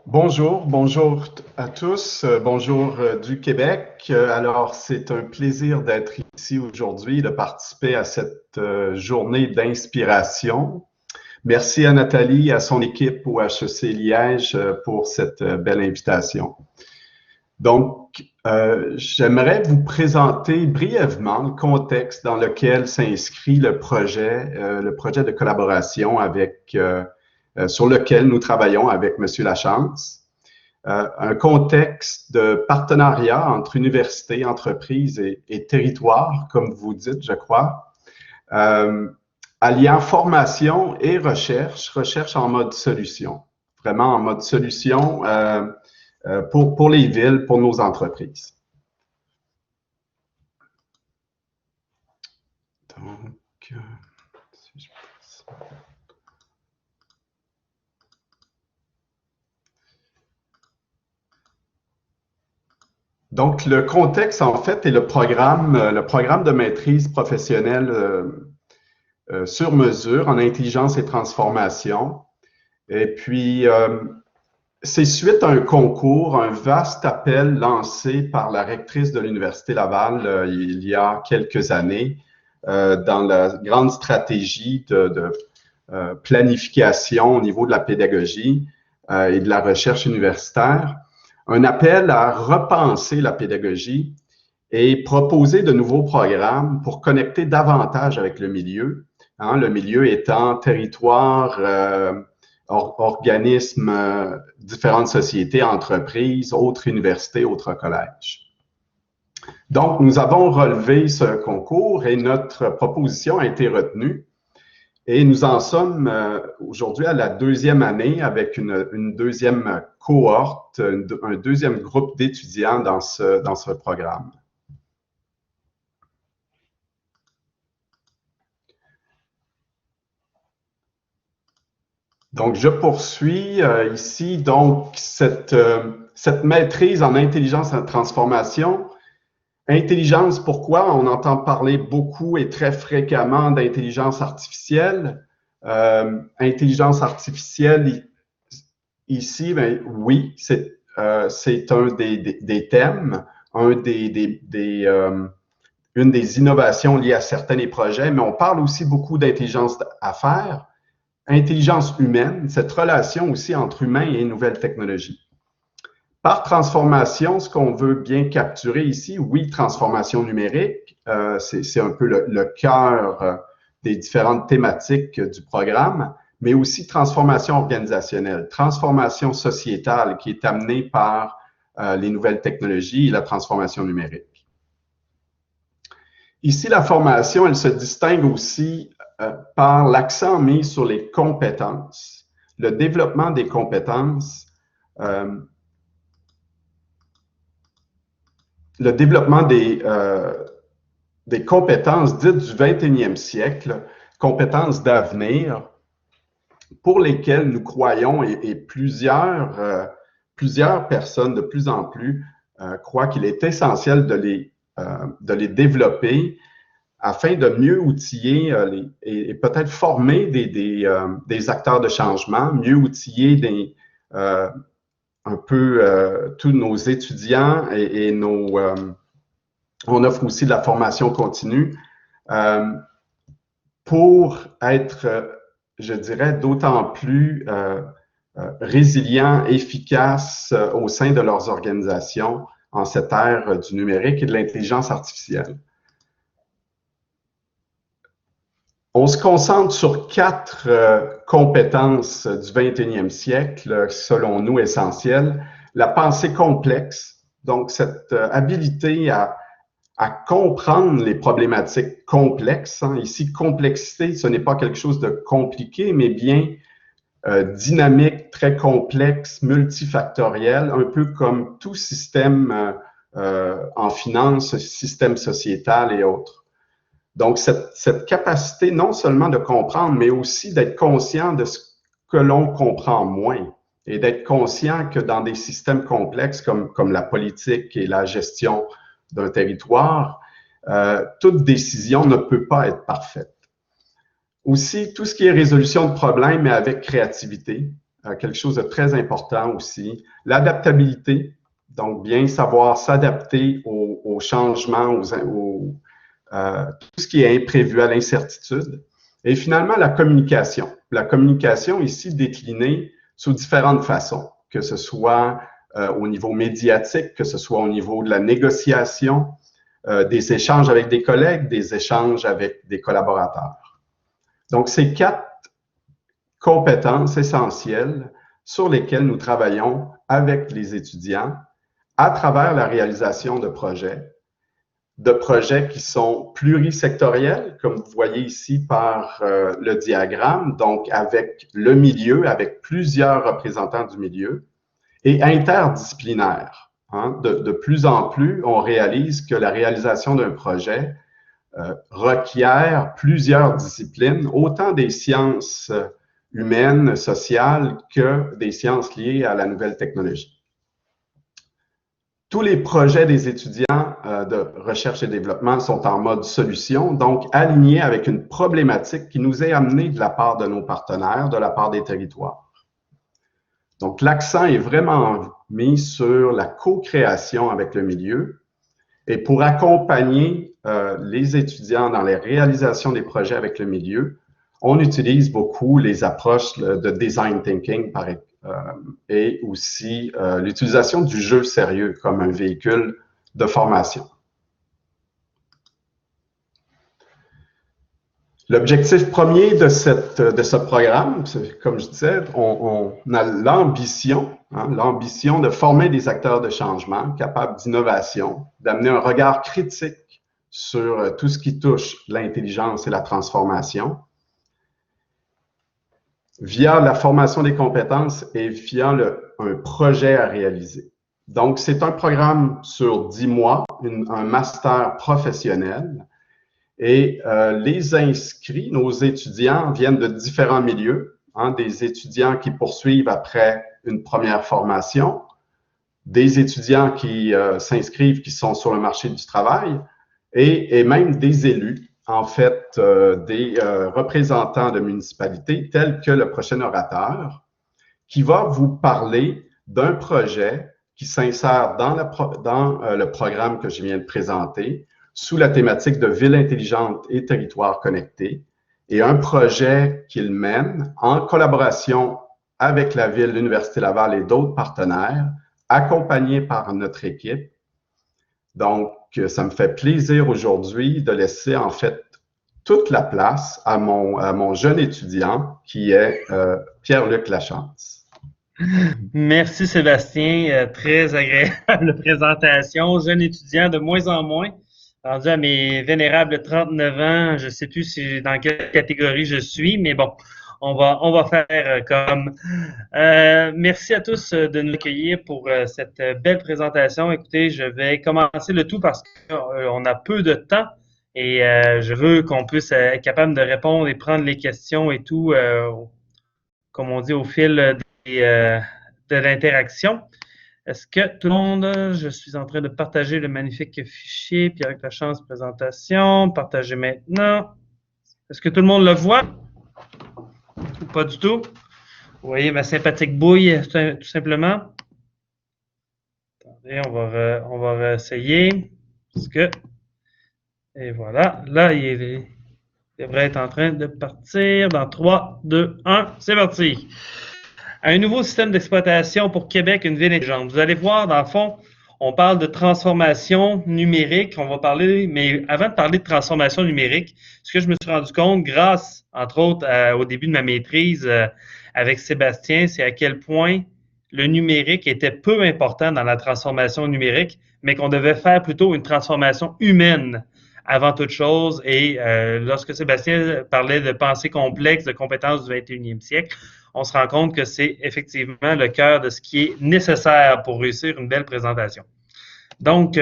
Bonjour à tous, bonjour du Québec. Alors, c'est un plaisir d'être ici aujourd'hui, de participer à cette journée d'inspiration. Merci à Nathalie, à son équipe au HEC Liège pour cette belle invitation. Donc, j'aimerais vous présenter brièvement le contexte dans lequel s'inscrit le projet de collaboration sur lequel nous travaillons avec Monsieur Lachance. Un contexte de partenariat entre universités, entreprises et territoires, comme vous dites, je crois, euh, alliant formation et recherche en mode solution, vraiment en mode solution pour les villes, pour nos entreprises. Donc, si je passe. Donc, le contexte, en fait, est le programme de maîtrise professionnelle sur mesure en intelligence et transformation. Et puis, c'est suite à un concours, un vaste appel lancé par la rectrice de l'Université Laval il y a quelques années dans la grande stratégie de planification au niveau de la pédagogie et de la recherche universitaire. Un appel à repenser la pédagogie et proposer de nouveaux programmes pour connecter davantage avec le milieu, hein, le milieu étant territoire, organismes, différentes sociétés, entreprises, autres universités, autres collèges. Donc, nous avons relevé ce concours et notre proposition a été retenue. Et nous en sommes aujourd'hui à la deuxième année avec une deuxième cohorte, un deuxième groupe d'étudiants dans ce programme. Donc, je poursuis ici. Donc, cette maîtrise en intelligence et transformation. Intelligence, pourquoi? On entend parler beaucoup et très fréquemment d'intelligence artificielle. Intelligence artificielle, ici, ben, oui, c'est un des thèmes, une des innovations liées à certains des projets, mais on parle aussi beaucoup d'intelligence d'affaires, intelligence humaine, cette relation aussi entre humain et nouvelles technologies. Par transformation, ce qu'on veut bien capturer ici, oui, transformation numérique, c'est un peu le cœur des différentes thématiques du programme, mais aussi transformation organisationnelle, transformation sociétale qui est amenée par les nouvelles technologies et la transformation numérique. Ici, la formation, elle se distingue aussi par l'accent mis sur les compétences, le développement des compétences, le développement des compétences dites du 21e siècle, compétences d'avenir, pour lesquelles nous croyons et plusieurs personnes de plus en plus croient qu'il est essentiel de les développer afin de mieux outiller et peut-être former des acteurs de changement, mieux outiller un peu tous nos étudiants et on offre aussi de la formation continue pour être, je dirais, d'autant plus résilients, efficaces au sein de leurs organisations en cette ère du numérique et de l'intelligence artificielle. On se concentre sur 4 compétences du 21e siècle, selon nous essentielles. La pensée complexe, donc cette habilité à comprendre les problématiques complexes. Hein. Ici, complexité, ce n'est pas quelque chose de compliqué, mais bien dynamique, très complexe, multifactoriel, un peu comme tout système en finance, système sociétal et autres. Donc, cette capacité non seulement de comprendre, mais aussi d'être conscient de ce que l'on comprend moins et d'être conscient que dans des systèmes complexes comme la politique et la gestion d'un territoire, toute décision ne peut pas être parfaite. Aussi, tout ce qui est résolution de problèmes, mais avec créativité, quelque chose de très important aussi. L'adaptabilité, donc bien savoir s'adapter aux changements, tout ce qui est imprévu, à l'incertitude. Et finalement, la communication. La communication ici déclinée sous différentes façons, que ce soit au niveau médiatique, que ce soit au niveau de la négociation, des échanges avec des collègues, des échanges avec des collaborateurs. Donc, ces 4 compétences essentielles sur lesquelles nous travaillons avec les étudiants à travers la réalisation de projets qui sont plurisectoriels, comme vous voyez ici par le diagramme, donc avec le milieu, avec plusieurs représentants du milieu, et interdisciplinaires. Hein. De plus en plus, on réalise que la réalisation d'un projet requiert plusieurs disciplines, autant des sciences humaines, sociales, que des sciences liées à la nouvelle technologie. Tous les projets des étudiants de recherche et développement sont en mode solution, donc alignés avec une problématique qui nous est amenée de la part de nos partenaires, de la part des territoires. Donc, l'accent est vraiment mis sur la co-création avec le milieu et pour accompagner les étudiants dans les réalisations des projets avec le milieu, on utilise beaucoup les approches de design thinking et aussi l'utilisation du jeu sérieux comme un véhicule de formation. L'objectif premier de ce programme, comme je disais, on a l'ambition, l'ambition de former des acteurs de changement capables d'innovation, d'amener un regard critique sur tout ce qui touche l'intelligence et la transformation, via la formation des compétences et via un projet à réaliser. Donc, c'est un programme sur 10 mois, un master professionnel. Et les inscrits, nos étudiants, viennent de différents milieux, des étudiants qui poursuivent après une première formation, des étudiants qui s'inscrivent, qui sont sur le marché du travail, et même des élus, en fait, des représentants de municipalités, tels que le prochain orateur, qui va vous parler d'un projet qui s'insère dans le programme que je viens de présenter, sous la thématique de ville intelligente et territoire connecté, et un projet qu'il mène en collaboration avec la ville, l'Université Laval et d'autres partenaires, accompagné par notre équipe. Donc, ça me fait plaisir aujourd'hui de laisser en fait toute la place à mon jeune étudiant qui est Pierre-Luc Lachance. Merci Sébastien, très agréable présentation. Jeune étudiant de moins en moins. Rendu à mes vénérables 39 ans, je ne sais plus dans quelle catégorie je suis, mais bon, on va faire comme. Merci à tous de nous accueillir pour cette belle présentation. Écoutez, je vais commencer le tout parce qu'on a peu de temps et je veux qu'on puisse être capable de répondre et prendre les questions et tout, comme on dit, au fil de l'interaction. Est-ce que tout le monde, je suis en train de partager le magnifique fichier, Pierre-Luc Lachance, présentation, partager maintenant. Est-ce que tout le monde le voit? Ou pas du tout? Vous voyez ma sympathique bouille, tout simplement. Attendez, on va réessayer. Et voilà, là, il devrait être en train de partir dans 3, 2, 1, c'est parti! Un nouveau système d'exploitation pour Québec, une ville intelligente. Vous allez voir, dans le fond, on parle de transformation numérique. On va parler, mais avant de parler de transformation numérique, ce que je me suis rendu compte, grâce, entre autres, au début de ma maîtrise avec Sébastien, c'est à quel point le numérique était peu important dans la transformation numérique, mais qu'on devait faire plutôt une transformation humaine avant toute chose. Et lorsque Sébastien parlait de pensée complexe, de compétences du 21e siècle, on se rend compte que c'est effectivement le cœur de ce qui est nécessaire pour réussir une belle présentation. Donc,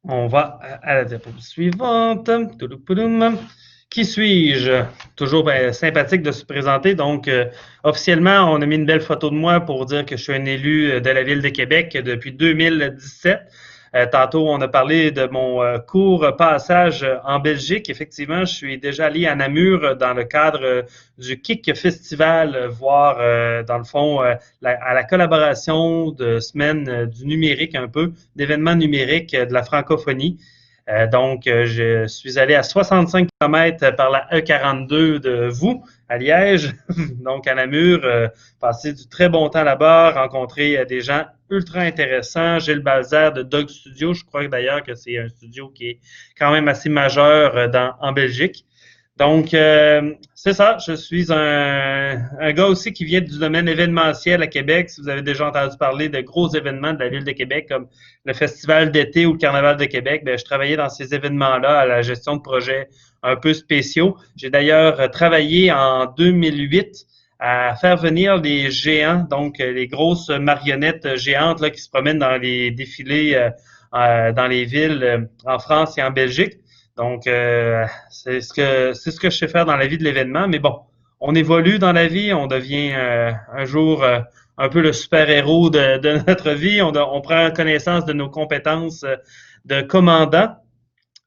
on va à la diapositive suivante. Qui suis-je? Toujours sympathique de se présenter. Donc, officiellement, on a mis une belle photo de moi pour dire que je suis un élu de la Ville de Québec depuis 2017. Tantôt, on a parlé de mon court passage en Belgique. Effectivement, je suis déjà allé à Namur dans le cadre du KIC Festival, voir, dans le fond, à la collaboration de semaine du numérique un peu, d'événements numériques de la francophonie. Donc, je suis allé à 65 km par la E42 de vous, à Liège, donc à Namur, passé du très bon temps là-bas, rencontré des gens ultra intéressants. Gilles Balzer de Dog Studio, je crois d'ailleurs que c'est un studio qui est quand même assez majeur en Belgique. Donc, c'est ça, je suis un gars aussi qui vient du domaine événementiel à Québec. Si vous avez déjà entendu parler de gros événements de la Ville de Québec, comme le Festival d'été ou le Carnaval de Québec, bien, je travaillais dans ces événements-là à la gestion de projets un peu spéciaux. J'ai d'ailleurs travaillé en 2008 à faire venir les géants, donc les grosses marionnettes géantes là, qui se promènent dans les défilés dans les villes en France et en Belgique. Donc, c'est ce que je sais faire dans la vie de l'événement. Mais bon, on évolue dans la vie, on devient un jour un peu le super-héros de notre vie. On prend connaissance de nos compétences de commandant.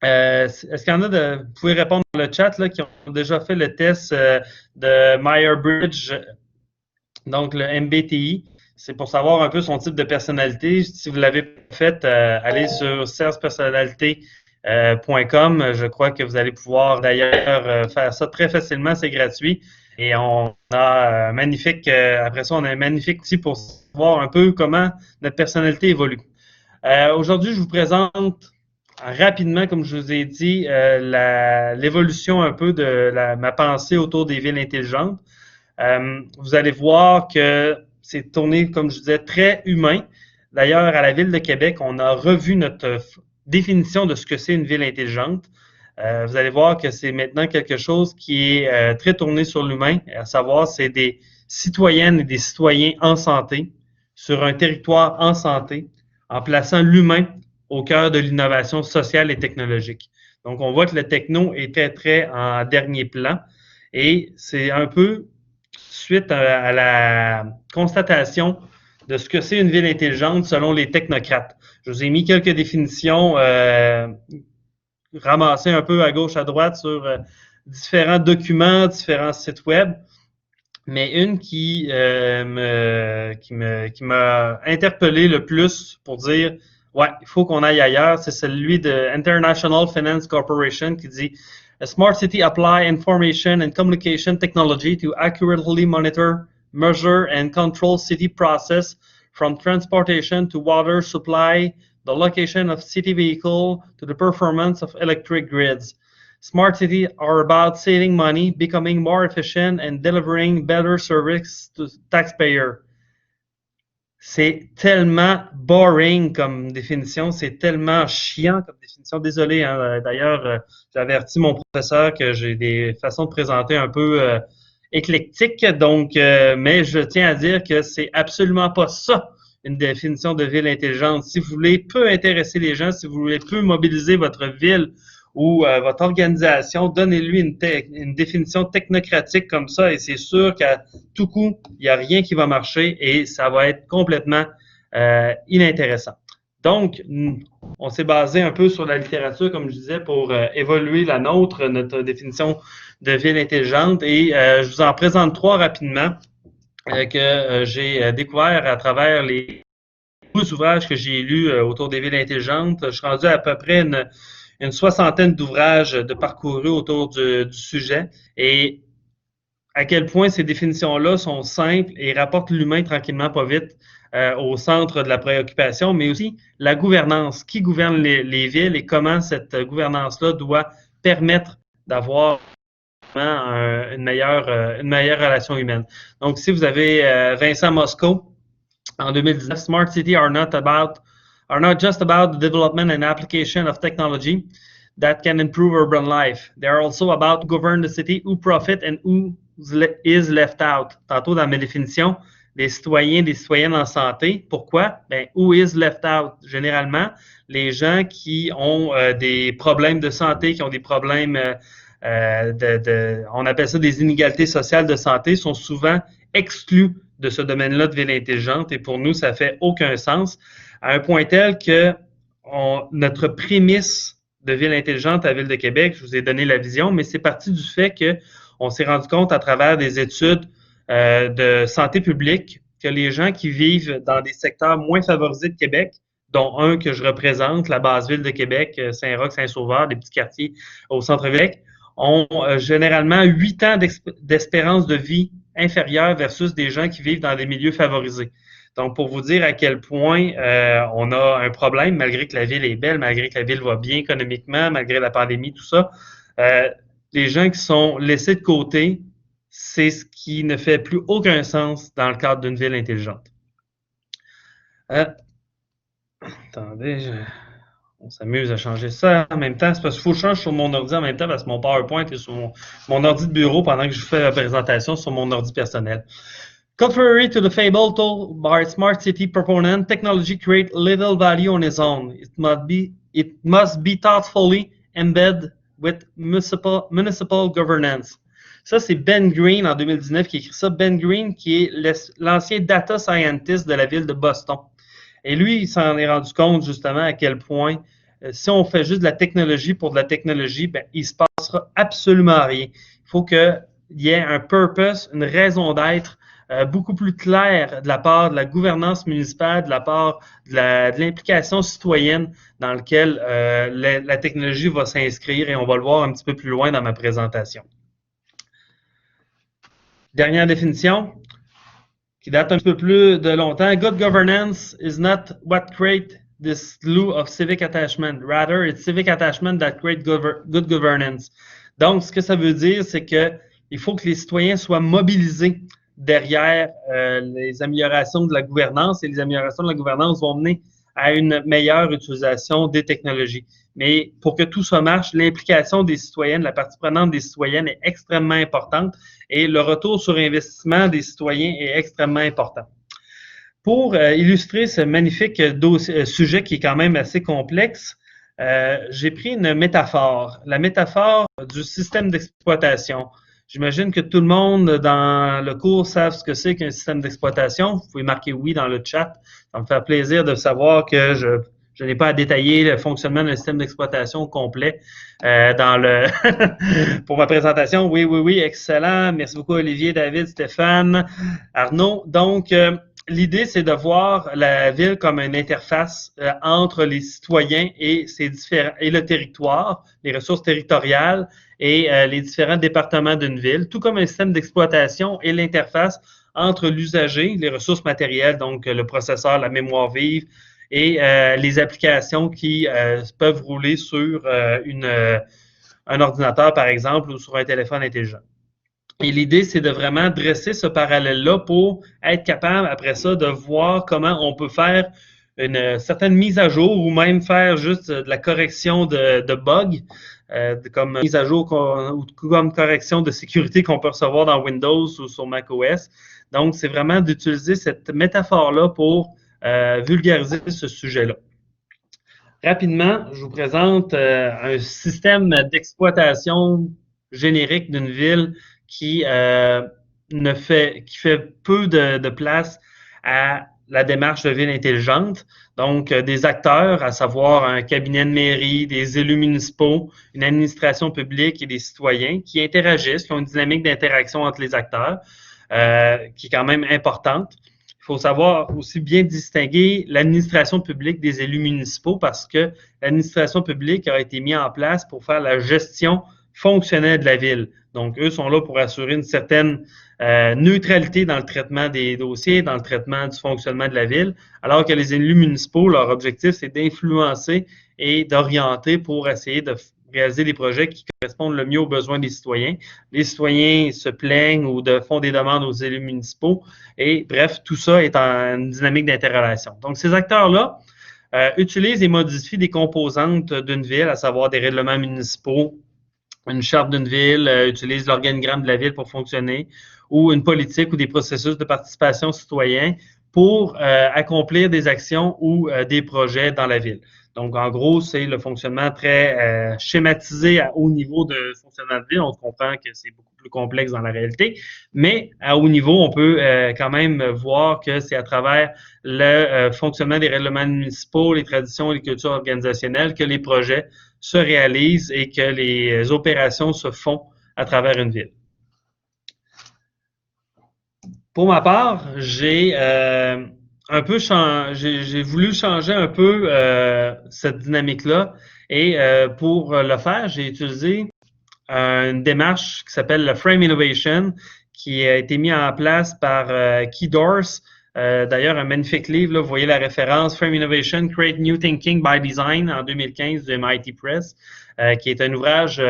Est-ce qu'il y en a vous pouvez répondre dans le chat là, qui ont déjà fait le test de Myers-Briggs, donc le MBTI. C'est pour savoir un peu son type de personnalité. Si vous l'avez fait, allez sur sergepersonnalité.com. Je crois que vous allez pouvoir d'ailleurs faire ça très facilement, c'est gratuit. Et on a un magnifique, après ça, on a un magnifique outil pour savoir un peu comment notre personnalité évolue. Aujourd'hui, je vous présente rapidement, comme je vous ai dit, l'évolution un peu de ma pensée autour des villes intelligentes. Vous allez voir que c'est tourné, comme je disais, très humain. D'ailleurs, à la Ville de Québec, on a revu notre définition de ce que c'est une ville intelligente. Vous allez voir que c'est maintenant quelque chose qui est très tourné sur l'humain, à savoir c'est des citoyennes et des citoyens en santé, sur un territoire en santé, en plaçant l'humain au cœur de l'innovation sociale et technologique. Donc, on voit que le techno est très, très en dernier plan et c'est un peu suite à la constatation de ce que c'est une ville intelligente selon les technocrates. Je vous ai mis quelques définitions ramassées un peu à gauche, à droite sur différents documents, différents sites web, mais une qui m'a interpellé le plus pour dire ouais, il faut qu'on aille ailleurs, c'est celui de International Finance Corporation qui dit A smart city apply information and communication technology to accurately monitor, measure and control city process from transportation to water supply, the location of city vehicle to the performance of electric grids. Smart cities are about saving money, becoming more efficient and delivering better service to taxpayers. C'est tellement boring comme définition, c'est tellement chiant comme définition. Désolé, hein, d'ailleurs, j'ai averti mon professeur que j'ai des façons de présenter un peu éclectiques, donc, mais je tiens à dire que c'est absolument pas ça, une définition de ville intelligente. Si vous voulez peu intéresser les gens, si vous voulez peu mobiliser votre ville ou votre organisation, donnez-lui une définition technocratique comme ça et c'est sûr qu'à tout coup, il n'y a rien qui va marcher et ça va être complètement inintéressant. Donc, on s'est basé un peu sur la littérature, comme je disais, pour évoluer notre définition de ville intelligente et je vous en présente trois rapidement que j'ai découvert à travers les ouvrages que j'ai lus autour des villes intelligentes. Je suis rendu à peu près une soixantaine d'ouvrages de parcourus autour du sujet et à quel point ces définitions-là sont simples et rapportent l'humain tranquillement, pas vite, au centre de la préoccupation, mais aussi la gouvernance. Qui gouverne les villes et comment cette gouvernance-là doit permettre d'avoir une meilleure relation humaine. Donc, si vous avez Vincent Moscou, en 2019, Smart Cities are not just about the development and application of technology that can improve urban life. They are also about govern the city, who profit and who is left out. Tantôt dans mes définitions, des citoyennes en santé. Pourquoi? Ben, who is left out? Généralement, les gens qui ont des problèmes de santé, qui ont des problèmes on appelle ça des inégalités sociales de santé, sont souvent exclus de ce domaine-là de ville intelligente et pour nous, ça fait aucun sens. À un point tel que notre prémisse de ville intelligente à la Ville de Québec, je vous ai donné la vision, mais c'est parti du fait qu'on s'est rendu compte à travers des études de santé publique que les gens qui vivent dans des secteurs moins favorisés de Québec, dont un que je représente, la base ville de Québec, Saint-Roch, Saint-Sauveur, des petits quartiers au centre-ville, ont généralement 8 ans d'espérance de vie inférieure versus des gens qui vivent dans des milieux favorisés. Donc, pour vous dire à quel point on a un problème, malgré que la ville est belle, malgré que la ville va bien économiquement, malgré la pandémie, tout ça, les gens qui sont laissés de côté, c'est ce qui ne fait plus aucun sens dans le cadre d'une ville intelligente. Attendez, on s'amuse à changer ça en même temps. C'est parce qu'il faut que je change sur mon ordi en même temps parce que mon PowerPoint est sur mon ordi de bureau pendant que je fais la présentation sur mon ordi personnel. Contrary to the fable told by smart city proponent, technology creates little value on its own. It must be thoughtfully embedded with municipal governance. Ça, c'est Ben Green en 2019 qui écrit ça. Ben Green, qui est l'ancien data scientist de la ville de Boston. Et lui, il s'en est rendu compte justement à quel point, si on fait juste de la technologie pour de la technologie, ben, il ne se passera absolument rien. Il faut qu'il y ait un purpose, une raison d'être beaucoup plus claire de la part de la gouvernance municipale, de la part de l'implication citoyenne dans laquelle la technologie va s'inscrire et on va le voir un petit peu plus loin dans ma présentation. Dernière définition, qui date un peu plus de longtemps. Good governance is not what creates this glue of civic attachment. Rather, it's civic attachment that creates good governance. Donc, ce que ça veut dire, c'est qu'il faut que les citoyens soient mobilisés derrière les améliorations de la gouvernance et les améliorations de la gouvernance vont mener à une meilleure utilisation des technologies. Mais pour que tout ça marche, l'implication des citoyennes, la partie prenante des citoyennes est extrêmement importante et le retour sur investissement des citoyens est extrêmement important. Pour illustrer ce magnifique sujet qui est quand même assez complexe, j'ai pris une métaphore, la métaphore du système d'exploitation. J'imagine que tout le monde dans le cours savent ce que c'est qu'un système d'exploitation. Vous pouvez marquer oui dans le chat. Ça me fait plaisir de savoir que je n'ai pas à détailler le fonctionnement d'un système d'exploitation complet pour ma présentation. Oui, excellent. Merci beaucoup Olivier, David, Stéphane, Arnaud. Donc, l'idée, c'est de voir la ville comme une interface entre les citoyens et le territoire, les ressources territoriales et les différents départements d'une ville, tout comme un système d'exploitation et l'interface entre l'usager, les ressources matérielles, donc le processeur, la mémoire vive, et les applications qui peuvent rouler sur un ordinateur, par exemple, ou sur un téléphone intelligent. Et l'idée, c'est de vraiment dresser ce parallèle-là pour être capable, après ça, de voir comment on peut faire une certaine mise à jour ou même faire juste de la correction de bugs, comme mise à jour ou comme correction de sécurité qu'on peut recevoir dans Windows ou sur macOS. Donc, c'est vraiment d'utiliser cette métaphore-là pour vulgariser ce sujet-là. Rapidement, je vous présente un système d'exploitation générique d'une ville qui fait peu de place à la démarche de ville intelligente. Donc, des acteurs, à savoir un cabinet de mairie, des élus municipaux, une administration publique et des citoyens qui interagissent, qui ont une dynamique d'interaction entre les acteurs qui est quand même importante. Il faut savoir aussi bien distinguer l'administration publique des élus municipaux parce que l'administration publique a été mise en place pour faire la gestion fonctionnelle de la ville. Donc, eux sont là pour assurer une certaine neutralité dans le traitement des dossiers, dans le traitement du fonctionnement de la ville, alors que les élus municipaux, leur objectif, c'est d'influencer et d'orienter pour essayer de réaliser des projets qui correspondent le mieux aux besoins des citoyens. Les citoyens se plaignent ou font des demandes aux élus municipaux et bref, tout ça est en dynamique d'interrelation. Donc, ces acteurs-là utilisent et modifient des composantes d'une ville, à savoir des règlements municipaux, une charte d'une ville, utilisent l'organigramme de la ville pour fonctionner, ou une politique ou des processus de participation citoyen pour accomplir des actions ou des projets dans la ville. Donc, en gros, c'est le fonctionnement très schématisé à haut niveau de fonctionnement de ville. On comprend que c'est beaucoup plus complexe dans la réalité, mais à haut niveau, on peut quand même voir que c'est à travers le fonctionnement des règlements municipaux, les traditions et les cultures organisationnelles que les projets se réalisent et que les opérations se font à travers une ville. Pour ma part, j'ai voulu changer un peu cette dynamique-là et pour le faire, j'ai utilisé une démarche qui s'appelle le Frame Innovation qui a été mis en place par Key Dorsey. D'ailleurs, un magnifique livre, là, vous voyez la référence, Frame Innovation, Create New Thinking by Design en 2015 du MIT Press, qui est un ouvrage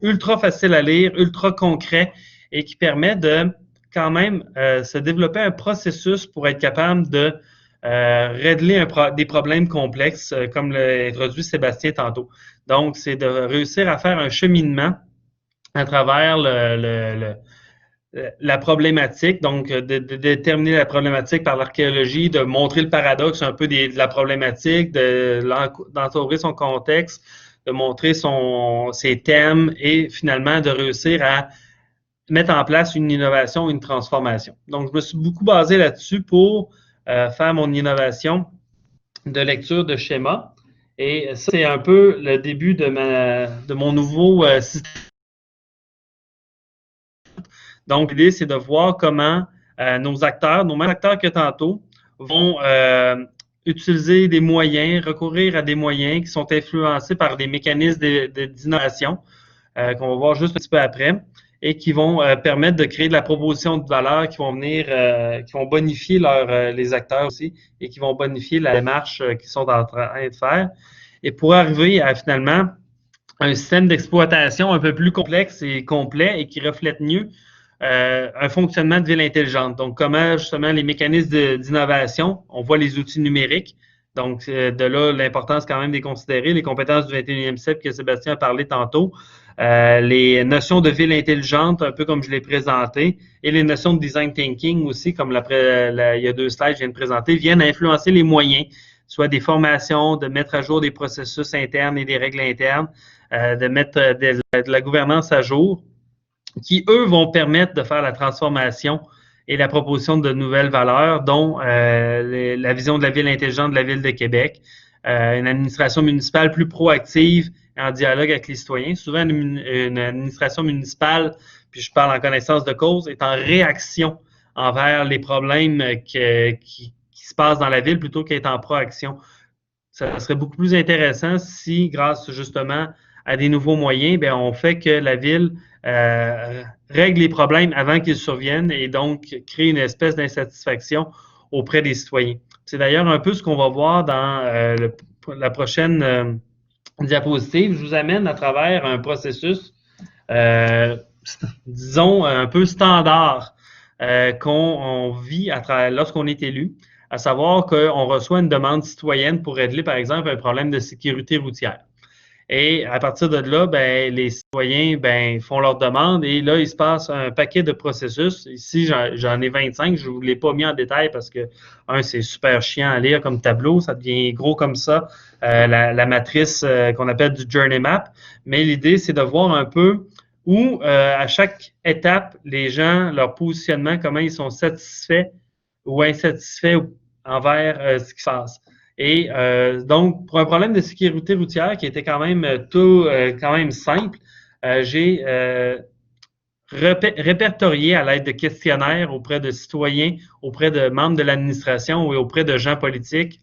ultra facile à lire, ultra concret et qui permet de quand même se développer un processus pour être capable de régler des problèmes complexes, comme l'a introduit Sébastien tantôt. Donc, c'est de réussir à faire un cheminement à travers la problématique, donc de déterminer la problématique par l'archéologie, de montrer le paradoxe un peu de la problématique, d'entourer son contexte, de montrer ses thèmes et finalement de réussir à mettre en place une innovation, une transformation. Donc, je me suis beaucoup basé là-dessus pour faire mon innovation de lecture de schéma. Et ça, c'est un peu le début de mon nouveau système. Donc, l'idée, c'est de voir comment nos acteurs, nos mêmes acteurs que tantôt, vont utiliser des moyens, recourir à des moyens qui sont influencés par des mécanismes d'innovation qu'on va voir juste un petit peu après, et qui vont permettre de créer de la proposition de valeur qui vont venir, qui vont bonifier les acteurs aussi et qui vont bonifier la démarche qu'ils sont en train de faire. Et pour arriver à finalement un système d'exploitation un peu plus complexe et complet et qui reflète mieux un fonctionnement de ville intelligente. Donc, comment justement les mécanismes d'innovation, on voit les outils numériques. Donc, de là, l'importance quand même de les considérer, les compétences du 21e siècle que Sébastien a parlé tantôt. Les notions de ville intelligente, un peu comme je l'ai présenté, et les notions de design thinking aussi, comme il y a 2 slides que je viens de présenter, viennent influencer les moyens, soit des formations, de mettre à jour des processus internes et des règles internes, de mettre de la gouvernance à jour, qui, eux, vont permettre de faire la transformation et la proposition de nouvelles valeurs, dont la vision de la ville intelligente de la Ville de Québec, une administration municipale plus proactive en dialogue avec les citoyens. Souvent, une administration municipale, puis je parle en connaissance de cause, est en réaction envers les problèmes qui se passent dans la ville plutôt qu'être en proaction. Ça serait beaucoup plus intéressant si, grâce justement à des nouveaux moyens, bien, on fait que la ville règle les problèmes avant qu'ils surviennent et donc crée une espèce d'insatisfaction auprès des citoyens. C'est d'ailleurs un peu ce qu'on va voir dans la prochaine diapositive. Je vous amène à travers un processus, disons, un peu standard qu'on vit lorsqu'on est élu, à savoir qu'on reçoit une demande citoyenne pour régler, par exemple, un problème de sécurité routière. Et à partir de là, ben, les citoyens font leur demande et là, il se passe un paquet de processus. Ici, j'en ai 25. Je ne vous l'ai pas mis en détail parce que, c'est super chiant à lire comme tableau. Ça devient gros comme ça, la matrice qu'on appelle du Journey Map. Mais l'idée, c'est de voir un peu où, à chaque étape, les gens, leur positionnement, comment ils sont satisfaits ou insatisfaits envers ce qui se passe. Et donc, pour un problème de sécurité routière qui était quand même simple, j'ai répertorié à l'aide de questionnaires auprès de citoyens, auprès de membres de l'administration et auprès de gens politiques,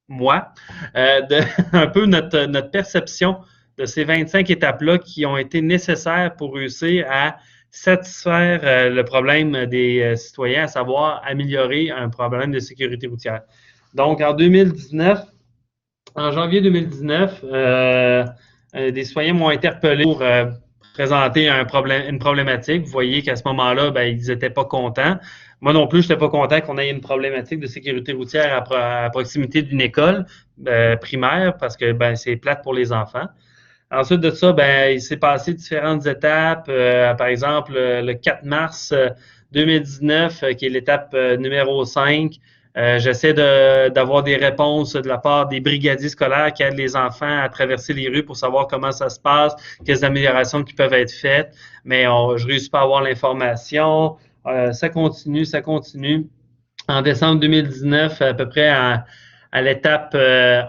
moi, un peu notre perception de ces 25 étapes-là qui ont été nécessaires pour réussir à satisfaire le problème des citoyens, à savoir améliorer un problème de sécurité routière. Donc, en janvier 2019, des citoyens m'ont interpellé pour présenter une problématique. Vous voyez qu'à ce moment-là, ils n'étaient pas contents. Moi non plus, je n'étais pas content qu'on ait une problématique de sécurité routière à proximité d'une école primaire parce que c'est plate pour les enfants. Ensuite de ça, il s'est passé différentes étapes. Par exemple, le 4 mars 2019, qui est l'étape numéro 5, J'essaie d'avoir des réponses de la part des brigadiers scolaires qui aident les enfants à traverser les rues pour savoir comment ça se passe, quelles améliorations qui peuvent être faites, mais je réussis pas à avoir l'information. Ça continue, ça continue. En décembre 2019, à peu près à l'étape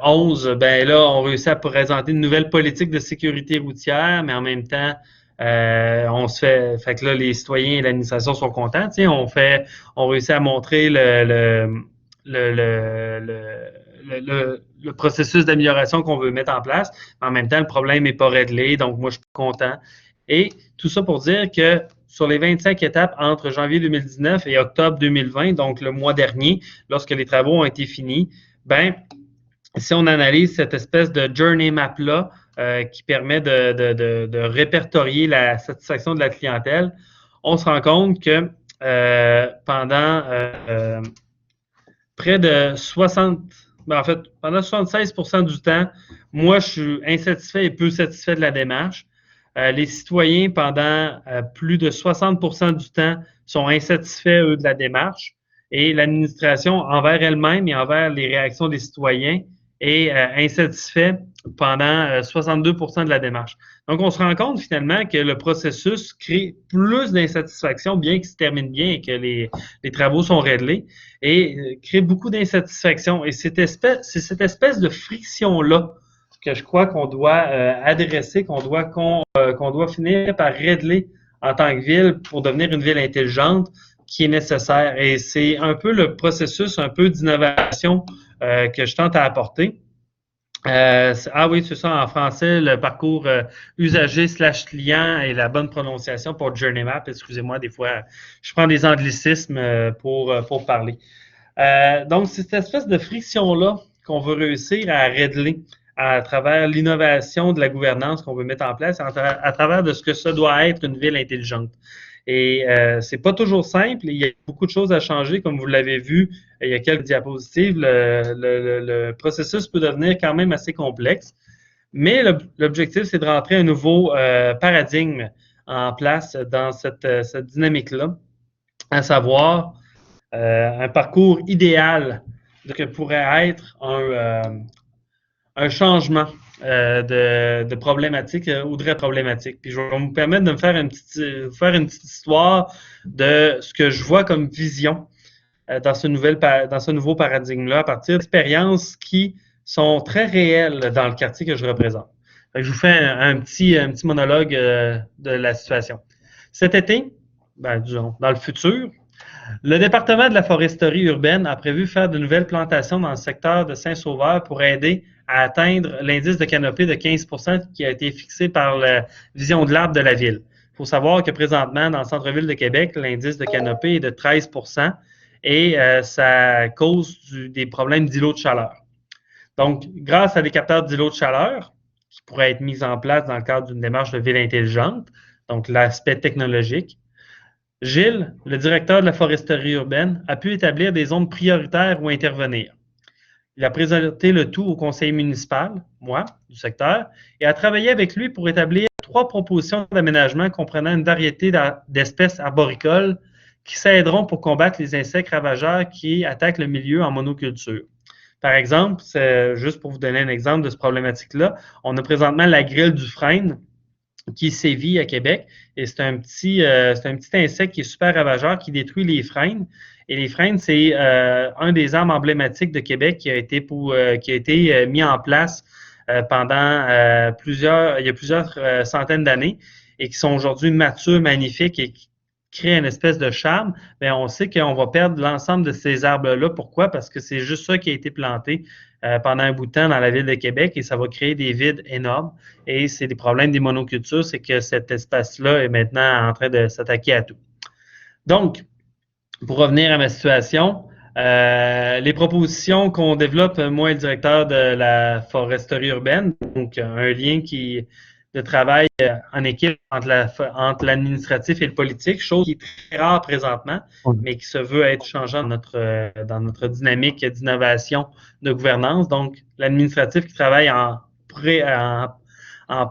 11, ben là, on réussit à présenter une nouvelle politique de sécurité routière, mais en même temps, on se fait que là, les citoyens et l'administration sont contents. Tu sais, on réussit à montrer le processus d'amélioration qu'on veut mettre en place. Mais en même temps, le problème n'est pas réglé, donc moi, je suis content. Et tout ça pour dire que sur les 25 étapes entre janvier 2019 et octobre 2020, donc le mois dernier, lorsque les travaux ont été finis, ben, si on analyse cette espèce de journey map-là, qui permet de répertorier la satisfaction de la clientèle, on se rend compte que pendant près de 60, en fait, pendant 76% du temps, moi, je suis insatisfait et peu satisfait de la démarche. Les citoyens, pendant plus de 60% du temps, sont insatisfaits, eux, de la démarche. Et l'administration, envers elle-même et envers les réactions des citoyens, est insatisfait pendant 62% de la démarche. Donc, on se rend compte finalement que le processus crée plus d'insatisfaction, bien qu'il se termine bien et que les travaux sont réglés, et crée beaucoup d'insatisfaction. Et c'est cette espèce de friction-là que je crois qu'on doit adresser, qu'on doit finir par régler en tant que ville pour devenir une ville intelligente qui est nécessaire. Et c'est un peu le processus un peu d'innovation que je tente à apporter. Oui, c'est ça en français, le parcours usager/client et la bonne prononciation pour Journey Map. Excusez-moi, des fois, je prends des anglicismes pour parler. Donc, c'est cette espèce de friction-là qu'on veut réussir à régler à travers l'innovation de la gouvernance qu'on veut mettre en place, à travers de ce que ça doit être une ville intelligente. Et c'est pas toujours simple. Il y a beaucoup de choses à changer, comme vous l'avez vu. Il y a quelques diapositives. Le processus peut devenir quand même assez complexe. Mais l'objectif, c'est de rentrer un nouveau paradigme en place dans cette dynamique-là, à savoir un parcours idéal que pourrait être un changement de problématique ou de problématique. Puis je vais me permettre de me faire une petite histoire de ce que je vois comme vision dans ce nouveau paradigme-là, à partir d'expériences qui sont très réelles dans le quartier que je représente. Je vous fais un petit monologue de la situation. Cet été, disons, dans le futur, le département de la foresterie urbaine a prévu faire de nouvelles plantations dans le secteur de Saint-Sauveur pour aider à atteindre l'indice de canopée de 15% qui a été fixé par la vision de l'arbre de la ville. Il faut savoir que présentement, dans le centre-ville de Québec, l'indice de canopée est de 13% et ça cause des problèmes d'îlots de chaleur. Donc, grâce à des capteurs d'îlots de chaleur qui pourraient être mis en place dans le cadre d'une démarche de ville intelligente, donc l'aspect technologique, Gilles, le directeur de la foresterie urbaine, a pu établir des zones prioritaires où intervenir. Il a présenté le tout au conseil municipal, moi, du secteur, et a travaillé avec lui pour établir 3 propositions d'aménagement comprenant une variété d'espèces arboricoles qui s'aideront pour combattre les insectes ravageurs qui attaquent le milieu en monoculture. Par exemple, juste pour vous donner un exemple de cette problématique-là, on a présentement la grêle du frêne qui sévit à Québec. Et c'est un petit insecte qui est super ravageur, qui détruit les frênes. Et les frênes, c'est un des arbres emblématiques de Québec qui a été mis en place pendant plusieurs centaines d'années et qui sont aujourd'hui matures, magnifiques et qui créent une espèce de charme. Bien, on sait qu'on va perdre l'ensemble de ces arbres-là. Pourquoi? Parce que c'est juste ça qui a été planté pendant un bout de temps dans la ville de Québec et ça va créer des vides énormes. Et c'est des problèmes des monocultures, c'est que cet espace-là est maintenant en train de s'attaquer à tout. Donc, pour revenir à ma situation, les propositions qu'on développe, moi et le directeur de la foresterie urbaine, donc un lien de travail en équipe entre l'administratif et le politique, chose qui est très rare présentement, mais qui se veut être changeant dans notre dynamique d'innovation de gouvernance. Donc, l'administratif qui travaille en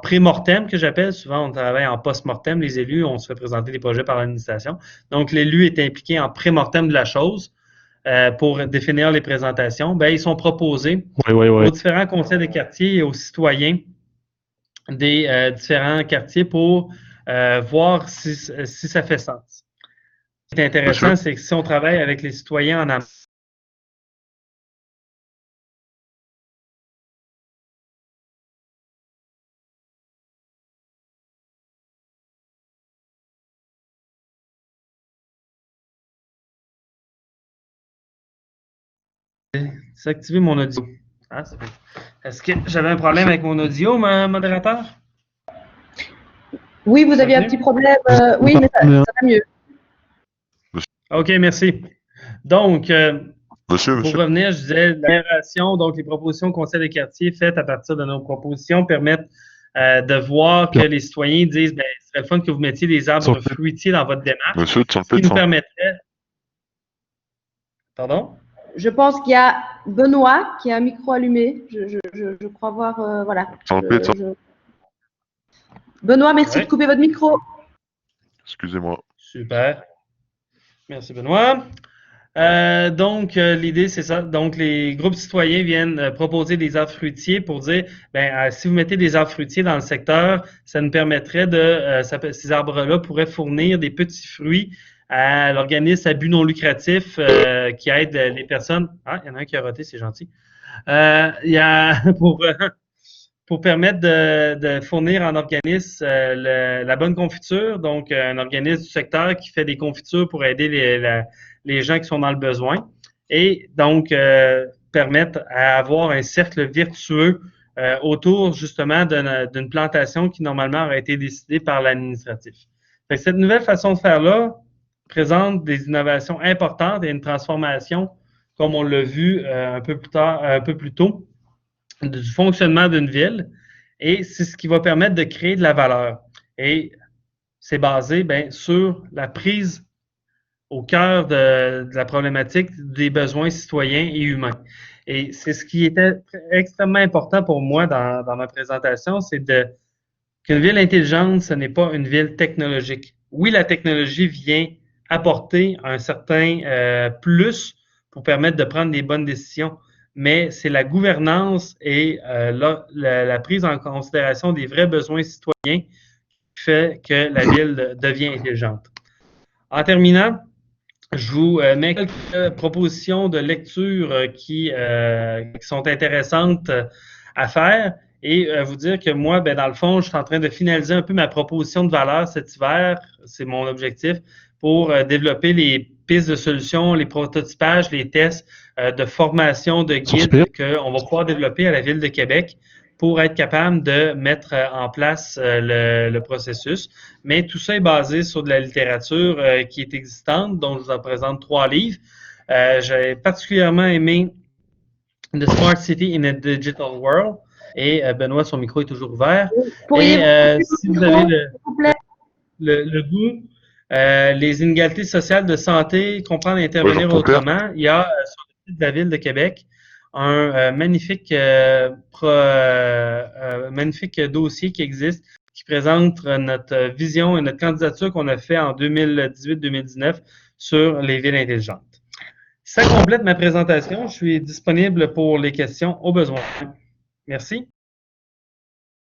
pré-mortem, que j'appelle. Souvent, on travaille en post-mortem. Les élus, on se fait présenter des projets par l'administration. Donc, l'élu est impliqué en pré-mortem de la chose. pour définir les présentations, ben, ils sont proposés aux différents conseils de quartier et aux citoyens des différents quartiers pour voir si ça fait sens. Ce qui est intéressant, c'est que si on travaille avec les citoyens en amont, désactiver mon audio. Ah, est-ce que j'avais un problème avec mon audio, modérateur? Oui, vous aviez un petit problème. Oui, mais ça va mieux. OK, merci. Donc, pour Monsieur. revenir, je disais, l'amélioration, donc les propositions au conseil des quartiers faites à partir de nos propositions permettent de voir que les citoyens disent, ben, ce serait le fun que vous mettiez des arbres fruitiers dans votre démarche. Monsieur, ce qui nous permettrait... Pardon? Je pense qu'il y a Benoît qui a un micro allumé. Je crois voir, voilà. Benoît, merci de couper votre micro. Excusez-moi. Super. Merci, Benoît. Donc, l'idée, c'est ça. Donc, les groupes citoyens viennent proposer des arbres fruitiers pour dire, ben, si vous mettez des arbres fruitiers dans le secteur, ça nous permettrait de, ces arbres-là pourraient fournir des petits fruits à l'organisme à but non lucratif qui aide les personnes. Ah, il y en a un qui a roté, c'est gentil. Il y a pour permettre de fournir en organisme la bonne confiture, donc un organisme du secteur qui fait des confitures pour aider les gens qui sont dans le besoin et donc permettre à avoir un cercle vertueux autour justement d'une plantation qui normalement aurait été décidée par l'administratif. Cette nouvelle façon de faire-là présente des innovations importantes et une transformation, comme on l'a vu un peu plus tôt, du fonctionnement d'une ville. Et c'est ce qui va permettre de créer de la valeur. Et c'est basé sur la prise au cœur de la problématique des besoins citoyens et humains. Et c'est ce qui était extrêmement important pour moi dans ma présentation, c'est qu'une ville intelligente, ce n'est pas une ville technologique. Oui, la technologie vient apporter un certain plus pour permettre de prendre des bonnes décisions, mais c'est la gouvernance et la prise en considération des vrais besoins citoyens qui fait que la ville devient intelligente. En terminant, je vous mets quelques propositions de lecture qui sont intéressantes à faire et vous dire que moi, dans le fond, je suis en train de finaliser un peu ma proposition de valeur cet hiver. C'est mon objectif pour développer les pistes de solutions, les prototypages, les tests de formation de guides qu'on va pouvoir développer à la Ville de Québec pour être capable de mettre en place le processus. Mais tout ça est basé sur de la littérature qui est existante, dont je vous en présente 3 livres. J'ai particulièrement aimé The Smart City in a Digital World. Et Benoît, son micro est toujours ouvert. Et si vous avez le goût, les inégalités sociales de santé, comprendre et intervenir autrement, il y a sur le site de la Ville de Québec un magnifique dossier qui existe, qui présente notre vision et notre candidature qu'on a fait en 2018-2019 sur les villes intelligentes. Ça complète ma présentation. Je suis disponible pour les questions au besoin. Merci.